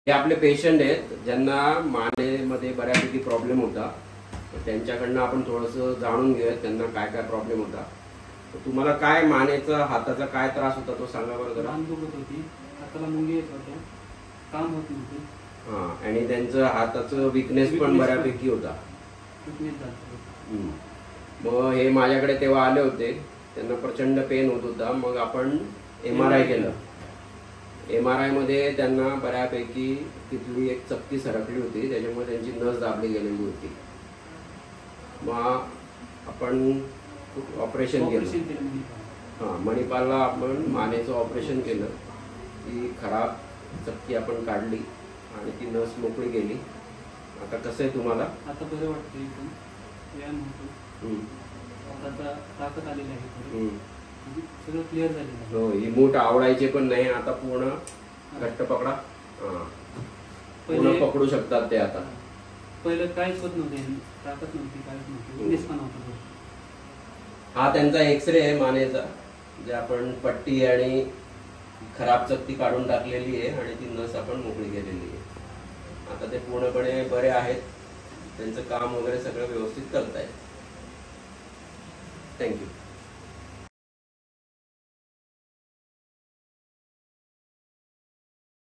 हे आपले पेशंट आहेत ज्यांना मानेमध्ये बऱ्यापैकी प्रॉब्लेम होता. त्यांच्याकडनं आपण थोडंसं जाणून घेऊयात त्यांना काय काय प्रॉब्लेम होता. तुम्हाला काय मानेचा हाताचा काय त्रास होता तो सांगा बरं जरा. मान दुखत होती, हाताला मुंगी येत होत्या, काम होत नव्हते. हां, आणि त्यांचं हाताचं विकनेस पण बऱ्यापैकी होता. मग हे माझ्याकडे तेव्हा आले होते, त्यांना प्रचंड पेन होत होता. मग आपण MRI केलं. MRI मध्ये त्यांना बऱ्यापैकी तिथली एक चकती सरकली होती, त्याच्यामुळे त्यांची नस दाबली गेलेली होती. मग आपण ऑपरेशन केलं. हां, मणिपालला आपण मानेचं ऑपरेशन केलं. ती खराब चकती आपण काढली आणि ती नस मोकळी गेली. आता कसं आहे तुम्हाला? आता बरं वाटतं, एकदम व्यायाम होतो, आता ताकद आलेली आहे, सगळं क्लिअर झालेलं आहे. हो, ही मूठ आवडायचे पण नाही, आता पूर्ण घट्ट पकडा. हां, पूर्ण पकडू शकतात ते आता. पहिलं काहीच होत नव्हते, ताकद नव्हती, काहीच नव्हती, पण होतं. हा त्यांचा एक्सरे आहे मानेचा, जे आपण पट्टी आणि खराब चकती काढून टाकलेली आहे आणि ती नस आपण मोकळी केलेली आहे. आता ते पूर्णपणे बरे आहेत, त्यांचं काम वगैरे सगळं व्यवस्थित करतायत. थँक्यू.